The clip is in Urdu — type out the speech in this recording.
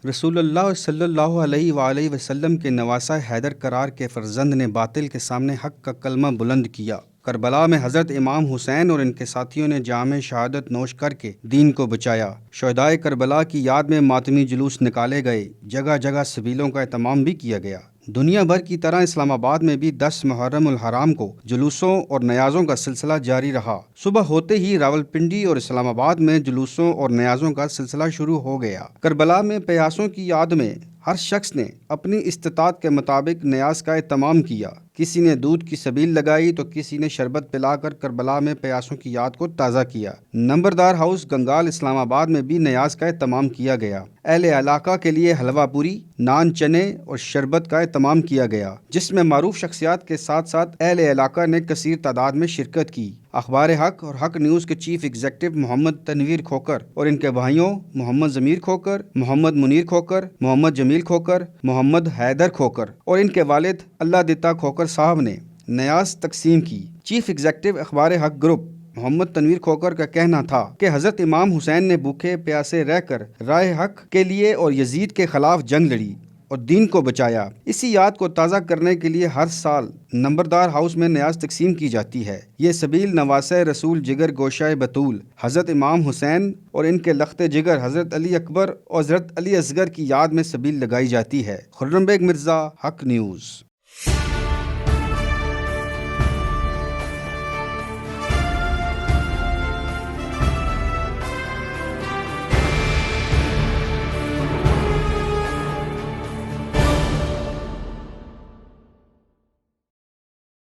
رسول اللہ صلی اللہ علیہ وآلہ وسلم کے نواسہ حیدر قرار کے فرزند نے باطل کے سامنے حق کا کلمہ بلند کیا۔ کربلا میں حضرت امام حسین اور ان کے ساتھیوں نے جام شہادت نوش کر کے دین کو بچایا۔ شہدائے کربلا کی یاد میں ماتمی جلوس نکالے گئے، جگہ جگہ سبیلوں کا اہتمام بھی کیا گیا۔ دنیا بھر کی طرح اسلام آباد میں بھی 10 محرم الحرام کو جلوسوں اور نیازوں کا سلسلہ جاری رہا۔ صبح ہوتے ہی راولپنڈی اور اسلام آباد میں جلوسوں اور نیازوں کا سلسلہ شروع ہو گیا۔ کربلا میں پیاسوں کی یاد میں ہر شخص نے اپنی استطاعت کے مطابق نیاز کا اہتمام کیا۔ کسی نے دودھ کی سبیل لگائی تو کسی نے شربت پلا کر کربلا میں پیاسوں کی یاد کو تازہ کیا۔ نمبردار ہاؤس گنگال اسلام آباد میں بھی نیاز کا اہتمام کیا گیا۔ اہل علاقہ کے لیے حلوہ پوری، نان چنے اور شربت کا اہتمام کیا گیا، جس میں معروف شخصیات کے ساتھ ساتھ اہل علاقہ نے کثیر تعداد میں شرکت کی۔ اخبار حق اور حق نیوز کے چیف ایگزیکٹو محمد تنویر کھوکر اور ان کے بھائیوں محمد ضمیر کھوکر، محمد منیر کھوکر، محمد جمیل کھوکر، محمد حیدر کھوکر اور ان کے والد اللہ دتا کھوکر صاحب نے نیاز تقسیم کی۔ چیف ایگزیکٹو اخبار حق گروپ محمد تنویر کھوکر کا کہنا تھا کہ حضرت امام حسین نے بھوکے پیاسے رہ کر راہ حق کے لیے اور یزید کے خلاف جنگ لڑی اور دین کو بچایا۔ اسی یاد کو تازہ کرنے کے لیے ہر سال نمبردار ہاؤس میں نیاز تقسیم کی جاتی ہے۔ یہ سبیل نواسہ رسول جگر گوشہ بطول حضرت امام حسین اور ان کے لخت جگر حضرت علی اکبر اور حضرت علی اصغر کی یاد میں سبیل لگائی جاتی ہے۔ خرم بیگ مرزا، حق نیوز۔